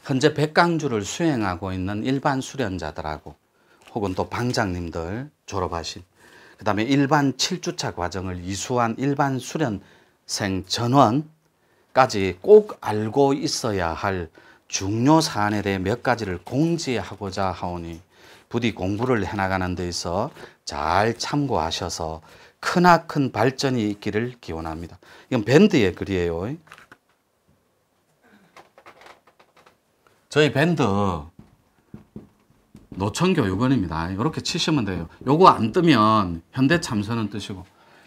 현재 백강주를 수행하고 있는 일반 수련자들하고 혹은 또 방장님들 졸업하신, 그 다음에 일반 7주차 과정을 이수한 일반 수련생 전원까지 꼭 알고 있어야 할 중요 사안에 대해 몇 가지를 공지하고자 하오니 부디 공부를 해나가는 데 있어 잘 참고하셔서 크나큰 발전이 있기를 기원합니다. 이건 밴드의 글이에요. 저희 밴드 노천교육원입니다. 이렇게 치시면 돼요. 요거 안 뜨면 현대참선은 뜨시고,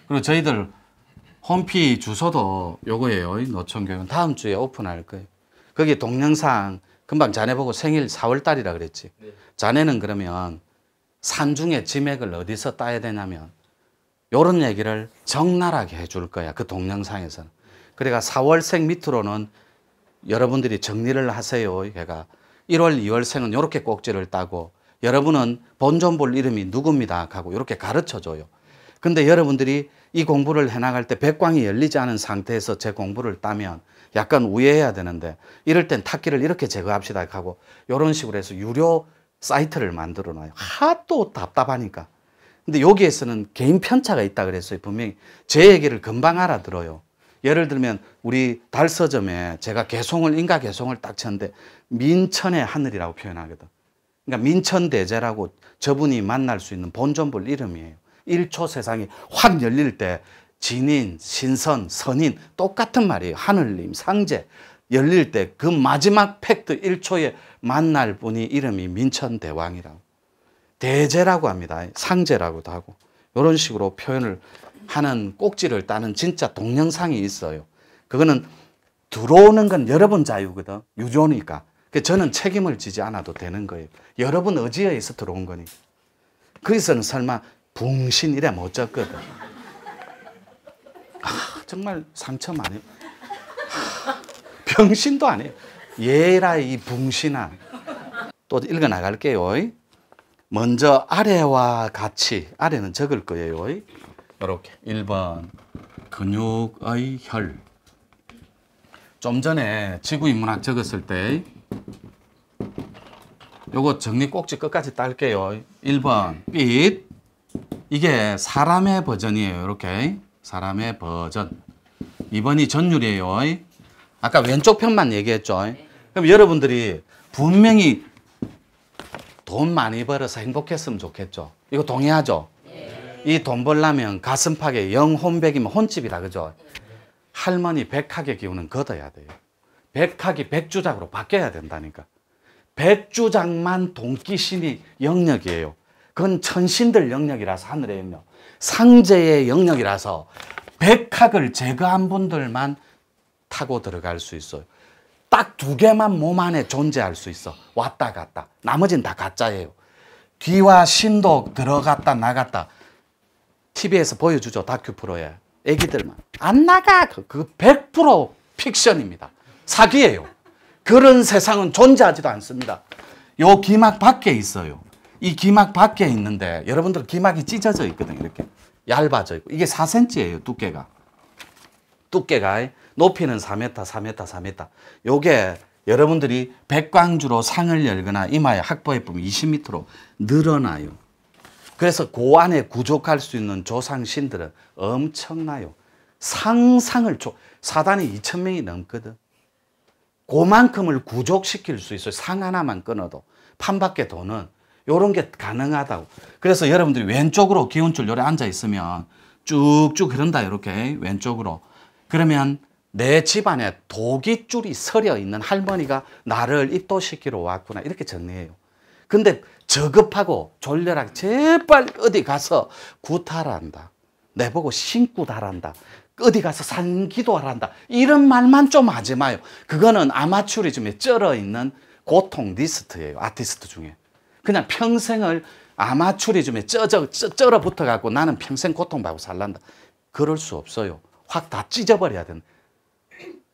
그리고 저희들 홈피 주소도 요거예요. 노천교육원. 다음 주에 오픈할 거예요. 거기 동영상, 금방 자네 보고 생일 4월달이라 그랬지. 네. 자네는 그러면 산중에 지맥을 어디서 따야 되냐면 요런 얘기를 적나라하게 해줄 거야. 그 동영상에서는. 그러니까 4월생 밑으로는 여러분들이 정리를 하세요. 걔가 1월, 2월생은 이렇게 꼭지를 따고, 여러분은 본전 볼 이름이 누굽니다 하고 이렇게 가르쳐줘요. 근데 여러분들이 이 공부를 해나갈 때 백광이 열리지 않은 상태에서 제 공부를 따면 약간 우회해야 되는데, 이럴 땐 탁기를 이렇게 제거합시다 하고 이런 식으로 해서 유료 사이트를 만들어 놔요. 하도 답답하니까. 근데 여기에서는 개인 편차가 있다 그랬어요. 분명히 제 얘기를 금방 알아들어요. 예를 들면 우리 달서점에 제가 개송을, 인가 개송을 딱 쳤는데 민천의 하늘이라고 표현하거든. 그러니까 민천대제라고 저분이 만날 수 있는 본존볼 이름이에요. 1초 세상이 확 열릴 때 진인, 신선, 선인 똑같은 말이에요. 하늘님, 상제 열릴 때 그 마지막 팩트 1초에 만날 분이 이름이 민천대왕이라고. 대제라고 합니다. 상제라고도 하고. 이런 식으로 표현을 하는 꼭지를 따는 진짜 동영상이 있어요. 그거는 들어오는 건 여러분 자유거든. 유료니까. 저는 책임을 지지 않아도 되는 거예요. 여러분 의지에 의해서 들어온 거니. 거기서는 설마 붕신 이래 못 졌거든. 정말 상처 많이. 병신도 아니에요. 얘라 이 붕신아. 또 읽어 나갈게요. 먼저 아래와 같이, 아래는 적을 거예요. 이렇게 1번 근육의 혈. 좀 전에 지구인문학 적었을 때 요거 정리 꼭지 끝까지 딸게요. 1번 빛. 이게 사람의 버전이에요. 이렇게 사람의 버전. 2번이 전율이에요. 아까 왼쪽 편만 얘기했죠. 그럼 여러분들이 분명히 돈 많이 벌어서 행복했으면 좋겠죠. 이거 동의하죠? 이 돈 벌려면 가슴팍에 영혼백이면 혼집이라 그죠? 할머니 백학의 기운은 걷어야 돼요. 백학이 백주작으로 바뀌어야 된다니까. 백주작만 동기신이 영역이에요. 그건 천신들 영역이라서 하늘의 영역. 상제의 영역이라서 백학을 제거한 분들만 타고 들어갈 수 있어요. 딱 2개만 몸 안에 존재할 수 있어. 왔다 갔다. 나머지는 다 가짜예요. 귀와 신도 들어갔다 나갔다. TV에서 보여주죠. 다큐 프로에. 애기들만. 안 나가. 그 100% 픽션입니다. 사기예요. 그런 세상은 존재하지도 않습니다. 요 기막 밖에 있어요. 이 기막 밖에 있는데 여러분들 기막이 찢어져 있거든요. 이렇게 얇아져 있고. 이게 4cm예요. 두께가. 높이는 4m, 4m, 4m. 요게 여러분들이 백광주로 상을 열거나 이마에 학보에 보면 20m로 늘어나요. 그래서 그 안에 구족할 수 있는 조상신들은 엄청나요. 상상을 사단이 2,000명이 넘거든. 그만큼을 구족시킬 수 있어요. 상 하나만 끊어도. 판밖에 돈은 요런 게 가능하다고. 그래서 여러분들이 왼쪽으로 기운줄 요래 앉아 있으면 쭉쭉 흐른다. 이렇게 왼쪽으로. 그러면 내 집안에 도깃줄이 서려 있는 할머니가 나를 입도시키러 왔구나. 이렇게 정리해요. 근데 저급하고 졸렬하게 제발 어디 가서 구타란다. 내보고 신구다란다. 어디 가서 산기도하란다. 이런 말만 좀 하지 마요. 그거는 아마추리즘에 쩔어 있는 고통 리스트예요. 아티스트 중에. 그냥 평생을 아마추리즘에 쩔어 붙어갖고 나는 평생 고통받고 살란다. 그럴 수 없어요. 확 다 찢어버려야 된다.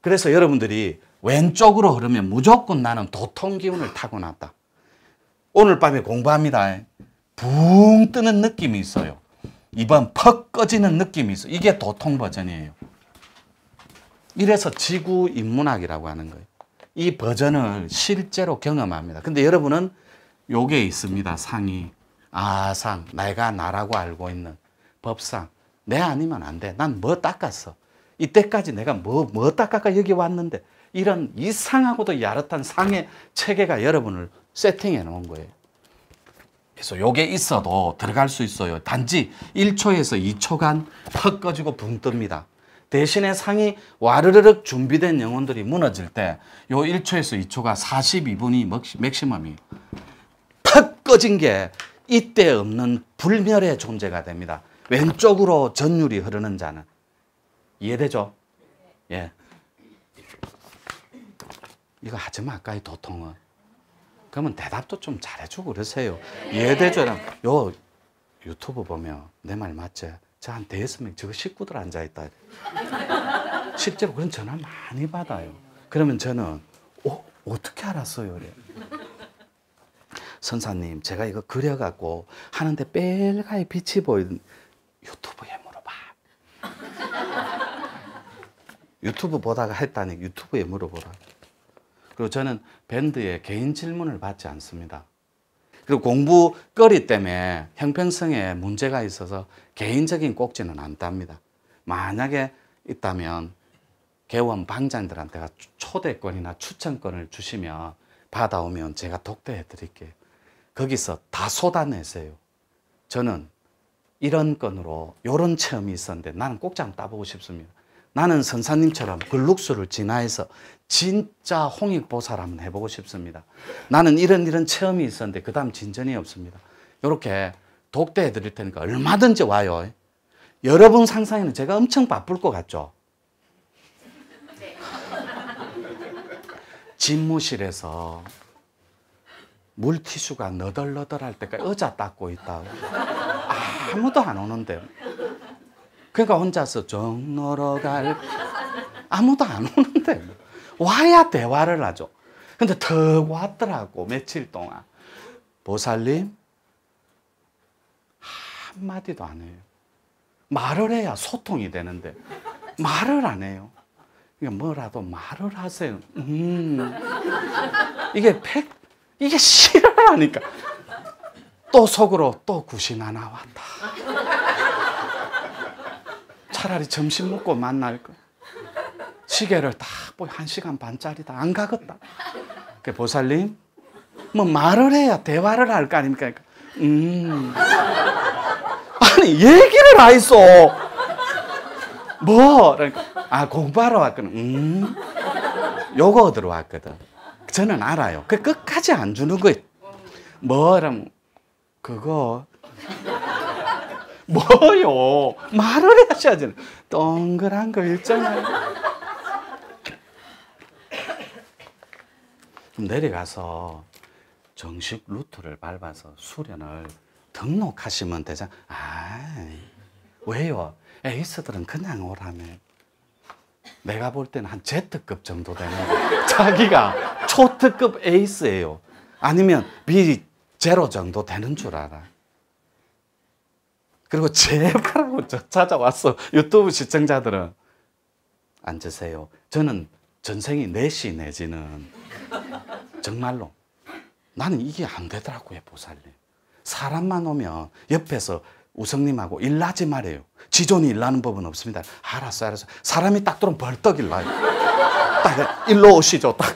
그래서 여러분들이 왼쪽으로 흐르면 무조건 나는 도통 기운을 타고났다. 오늘 밤에 공부합니다. 붕 뜨는 느낌이 있어요. 2번 퍽 꺼지는 느낌이 있어. 이게 도통 버전이에요. 이래서 지구 인문학이라고 하는 거예요. 이 버전을 실제로 경험합니다. 근데 여러분은 요게 있습니다. 상이. 상. 내가 나라고 알고 있는 법상. 내 아니면 안 돼. 난 뭐 닦았어. 이때까지 내가 뭐 닦아가 여기 왔는데 이런 이상하고도 야릇한 상의 체계가 여러분을 세팅해 놓은 거예요. 그래서 요게 있어도 들어갈 수 있어요. 단지 1초에서 2초간 퍽 꺼지고 붕 뜹니다. 대신에 상이 와르르륵 준비된 영혼들이 무너질 때 요 1초에서 2초가 42분이 맥시멈이에요. 퍽 꺼진 게 이때 없는 불멸의 존재가 됩니다. 왼쪽으로 전율이 흐르는 자는. 이해되죠? 예. 이거 하지 말까, 이 도통은. 그러면 대답도 좀 잘해주고 그러세요. 이해되죠? 요 유튜브 보면 내 말 맞지? 저 한 5명 저거 식구들 앉아있다. 실제로 그런 전화 많이 받아요. 그러면 저는 어떻게 알았어요? 그래. 선사님, 제가 이거 그려갖고 하는데 빨갛게 빛이 보이는 유튜브에 물어봐. 유튜브 보다가 했다니 유튜브에 물어보라. 그리고 저는 밴드에 개인 질문을 받지 않습니다. 그리고 공부거리 때문에 형평성에 문제가 있어서 개인적인 꼭지는 안 땁니다. 만약에 있다면 개원 방장들한테가 초대권이나 추천권을 주시면 받아오면 제가 독대해 드릴게요. 거기서 다 쏟아내세요. 저는 이런 건으로 이런 체험이 있었는데 나는 꼭지 한번 따보고 싶습니다. 나는 선사님처럼 글룩수를 진화해서 진짜 홍익보살 한번 해보고 싶습니다. 나는 이런 체험이 있었는데 그 다음 진전이 없습니다. 이렇게 독대해 드릴 테니까 얼마든지 와요. 여러분 상상에는 제가 엄청 바쁠 것 같죠? 집무실에서 물티슈가 너덜너덜할 때까지 의자 닦고 있다고. 아무도 안 오는데. 그러니까 혼자서 정너러 갈 아무도 안 오는데 와야 대화를 하죠. 근데 턱 왔더라고. 며칠 동안. 보살님 한마디도 안 해요. 말을 해야 소통이 되는데 말을 안 해요. 그러니까 뭐라도 말을 하세요. 이게 싫어하니까 또 속으로 또 굿이 하나 왔다. 차라리 점심 먹고 만날 거. 시계를 딱 보고 1시간 반짜리다. 안 가겠다. 그 보살님, 뭐 말을 해야 대화를 할 거 아닙니까? 아니 얘기를 하이소. 뭐? 그러니까 공부하러 왔거든. 요거 얻으러 왔거든. 저는 알아요. 그 끝까지 안 주는 거예요. 뭐라면 그거 뭐요? 말을 하셔야지. 동그란 거 있잖아요. 내려가서 정식 루트를 밟아서 수련을 등록하시면 되잖아. 왜요? 에이스들은 그냥 오라며. 내가 볼 때는 한 Z급 정도 되는 자기가 초특급 에이스예요. 아니면 B 제로 정도 되는 줄 알아. 그리고 제발하고 저 찾아왔어. 유튜브 시청자들은 앉으세요. 저는 전생이 4시 내지는 정말로 나는 이게 안 되더라고요. 보살님. 사람만 오면 옆에서 우성님하고 일나지 말아요. 지존이 일나는 법은 없습니다. 알았어. 사람이 딱 들어오면 벌떡 일나요. 딱 일로 오시죠. 딱.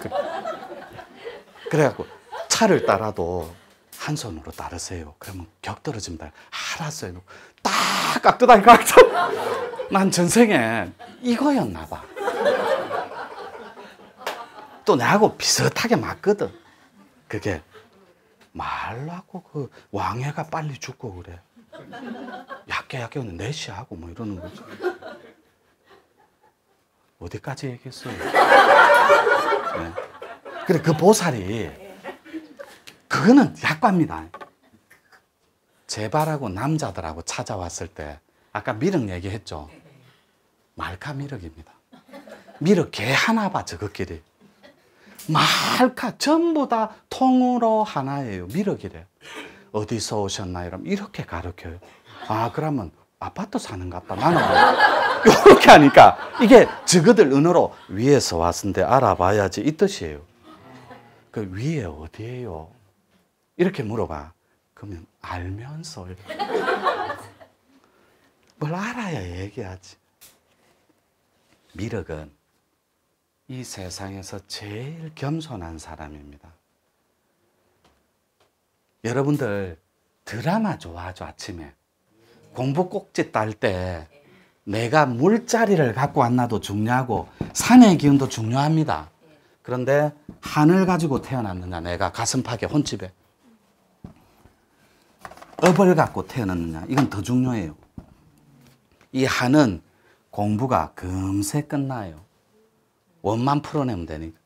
그래갖고 차를 따라도 한 손으로 따르세요. 그러면 격 떨어집니다. 알았어요. 딱 깍두다니 깍두. 난 전생에 이거였나 봐. 또 내하고 비슷하게 맞거든. 그게 말라고 그 왕해가 빨리 죽고 그래. 약게 오늘 4시 하고 뭐 이러는 거지. 어디까지 얘기했어요? 네. 그래 그 보살이 그거는 약과입니다. 제발하고 남자들하고 찾아왔을 때 아까 미륵 얘기했죠. 말카 미륵입니다. 미륵 개 하나 봐 저것끼리. 말카 전부 다 통으로 하나예요. 미륵이래. 어디서 오셨나요? 이러면 이렇게 가르쳐요. 그러면 아파트 사는갑다. 나는 이렇게 하니까 이게 저거들 언어로 위에서 왔는데 알아봐야지 이 뜻이에요. 그 위에 어디예요? 이렇게 물어봐. 그러면 알면서 뭘 알아야 얘기하지. 미륵은 이 세상에서 제일 겸손한 사람입니다. 여러분들 드라마 좋아하죠? 아침에 공부 꼭지 딸 때 내가 물자리를 갖고 왔나도 중요하고 산의 기운도 중요합니다. 그런데 한을 가지고 태어났느냐, 내가 가슴팍에 혼집에 업을 갖고 태어났느냐, 이건 더 중요해요. 이 한은 공부가 금세 끝나요. 원만 풀어내면 되니까.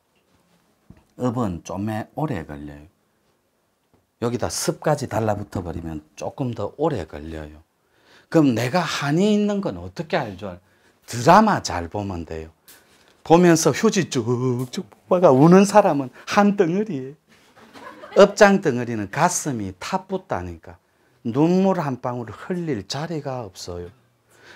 업은 좀 오래 걸려요. 여기다 습까지 달라붙어 버리면 조금 더 오래 걸려요. 그럼 내가 한이 있는 건 어떻게 알죠? 드라마 잘 보면 돼요. 보면서 휴지 쭉쭉 뽑아가 우는 사람은 한 덩어리예요. 업장 덩어리는 가슴이 타붙다니까. 눈물 한 방울 흘릴 자리가 없어요.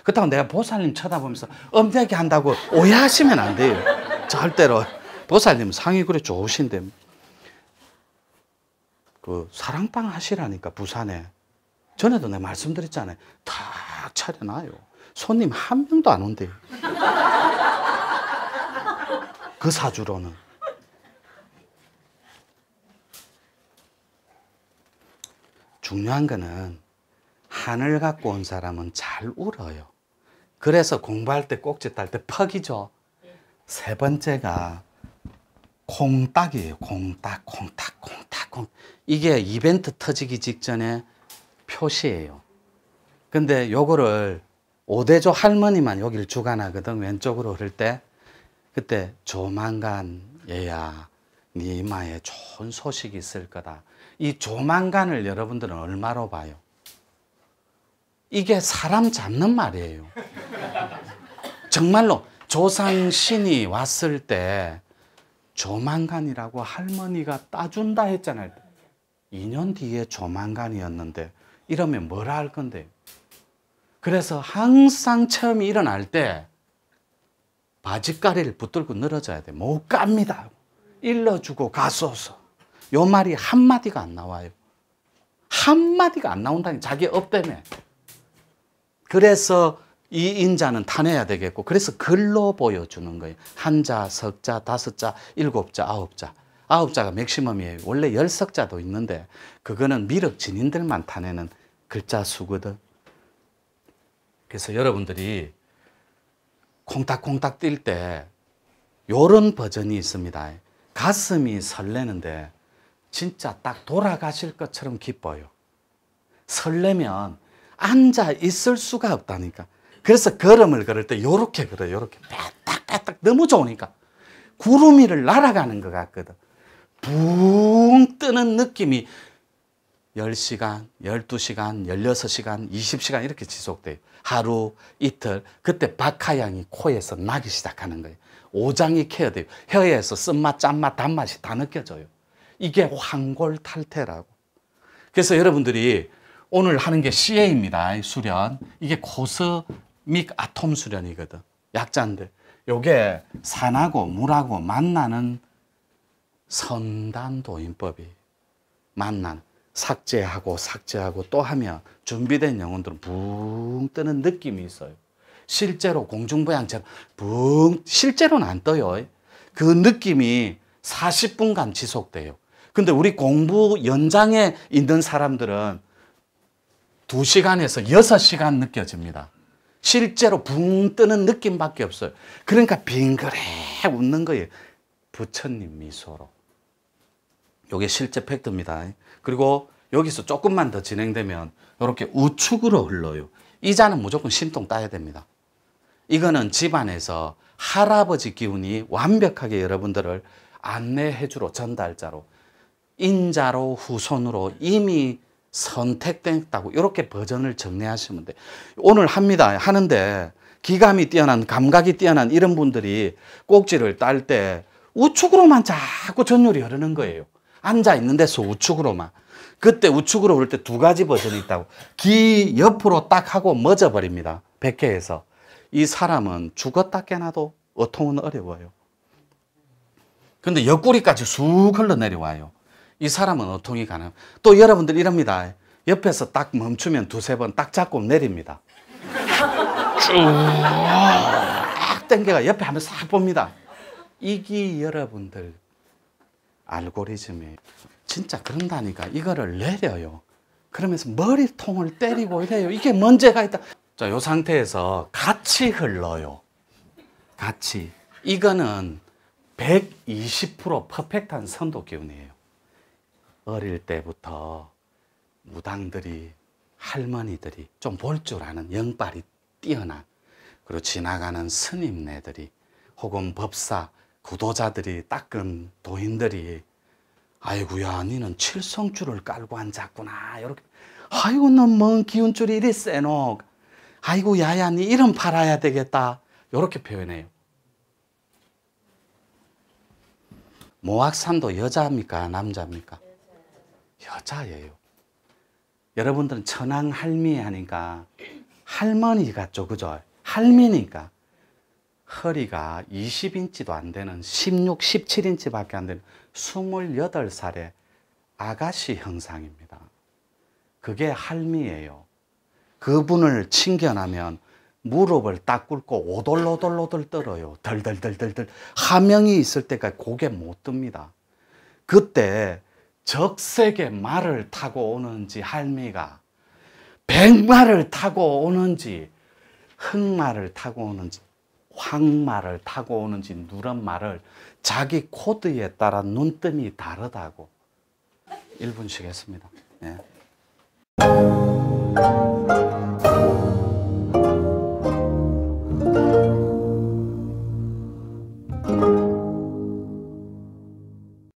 그렇다고 내가 보살님 쳐다보면서 엄대하게 한다고 오해하시면 안 돼요. 절대로. 보살님 상이 그래 좋으신데 그 사랑방 하시라니까 부산에. 전에도 내가 말씀드렸잖아요. 탁 차려놔요. 손님 한 명도 안 온대요. 그 사주로는. 중요한 거는 한을 갖고 온 사람은 잘 울어요. 그래서 공부할 때 꼭지 딸 때 퍽이죠. 세 번째가 콩딱이에요. 콩딱, 콩딱, 콩딱, 콩. 이게 이벤트 터지기 직전에 표시예요. 근데 요거를 오대조 할머니만 여기를 주관하거든. 왼쪽으로 흐를 때. 그때 조만간 얘야 네 이마에 좋은 소식이 있을 거다. 이 조만간을 여러분들은 얼마로 봐요? 이게 사람 잡는 말이에요. 정말로 조상신이 왔을 때 조만간이라고 할머니가 따준다 했잖아요. 2년 뒤에 조만간이었는데 이러면 뭐라 할 건데요? 그래서 항상 처음이 일어날 때 바지가리를 붙들고 늘어져야 돼. 못 갑니다. 일러주고 가소서. 요 말이 한마디가 안 나와요. 한마디가 안 나온다니 자기 업 때문에. 그래서 이 인자는 타내야 되겠고 그래서 글로 보여주는 거예요. 한자, 석자, 다섯자, 일곱자, 아홉자. 아홉자가 맥시멈이에요. 원래 10석자도 있는데 그거는 미륵 진인들만 타내는 글자 수거든. 그래서 여러분들이 콩닥콩닥 뛸 때 요런 버전이 있습니다. 가슴이 설레는데 진짜 딱 돌아가실 것처럼 기뻐요. 설레면 앉아 있을 수가 없다니까. 그래서 걸음을 걸을 때 요렇게 걸어요. 요렇게 빼딱 너무 좋으니까 구름 위를 날아가는 것 같거든. 붕 뜨는 느낌이 10시간, 12시간, 16시간, 20시간 이렇게 지속돼요. 하루, 이틀. 그때 박하향이 코에서 나기 시작하는 거예요. 오장이 케어돼요. 혀에서 쓴맛, 짠맛, 단맛이 다 느껴져요. 이게 황골탈태라고. 그래서 여러분들이 오늘 하는 게 CA입니다. 수련. 이게 코스믹 아톰 수련이거든. 약자인데. 요게 산하고 물하고 만나는 선단도인법이 만나는. 삭제하고 또 하면 준비된 영혼들은 붕 뜨는 느낌이 있어요. 실제로 공중부양처럼 붕, 실제로는 안 떠요. 그 느낌이 40분간 지속돼요. 근데 우리 공부 연장에 있는 사람들은 2시간에서 6시간 느껴집니다. 실제로 붕 뜨는 느낌밖에 없어요. 그러니까 빙그레 웃는 거예요. 부처님 미소로. 이게 실제 팩트입니다. 그리고 여기서 조금만 더 진행되면 이렇게 우측으로 흘러요. 이 자는 무조건 신통 따야 됩니다. 이거는 집안에서 할아버지 기운이 완벽하게 여러분들을 안내해주러 전달자로 인자로 후손으로 이미 선택됐다고 이렇게 버전을 정리하시면 돼요. 오늘 합니다. 하는데 기감이 뛰어난 감각이 뛰어난 이런 분들이 꼭지를 딸 때 우측으로만 자꾸 전율이 흐르는 거예요. 앉아 있는 데서 우측으로만. 그때 우측으로 올 때 두 가지 버전이 있다고. 귀 옆으로 딱 하고 멎어버립니다. 백회에서. 이 사람은 죽었다 깨나도 어통은 어려워요. 근데 옆구리까지 쑥 흘러내려와요. 이 사람은 어통이 가능. 또 여러분들 이럽니다. 옆에서 딱 멈추면 두세 번 딱 잡고 내립니다. 쭉 당겨가 옆에 한번 싹 봅니다. 이게 여러분들 알고리즘이 진짜 그런다니까. 이거를 내려요. 그러면서 머리통을 때리고 이래요. 이게 문제가 있다. 자, 이 상태에서 같이 흘러요. 같이. 이거는 120% 퍼펙트한 선도 기운이에요. 어릴 때부터 무당들이, 할머니들이 좀 볼 줄 아는 영빨이 뛰어난, 그리고 지나가는 스님네들이 혹은 법사, 구도자들이 닦은 도인들이 아이고야 니는 칠성줄을 깔고 앉았구나 이렇게. 아이고 너 먼 기운줄이 이리 세노. 아이고 야야 니 이름 팔아야 되겠다 이렇게 표현해요. 모악산도 여자입니까 남자입니까? 여자예요. 여러분들은 천황 할미 하니까 할머니 같죠, 그죠? 할미니까 허리가 20인치도 안 되는 16, 17인치밖에 안 되는 28살의 아가씨 형상입니다. 그게 할미예요. 그분을 친견하면 무릎을 딱 꿇고 오돌오돌오돌 떨어요. 덜덜덜덜덜. 하명이 있을 때까지 고개 못 듭니다. 그때 적색의 말을 타고 오는지 할미가 백마를 타고 오는지 흑마를 타고 오는지 황마를 타고 오는지 누런마를 자기 코드에 따라 눈뜸이 다르다고. 1분 쉬겠습니다. 네.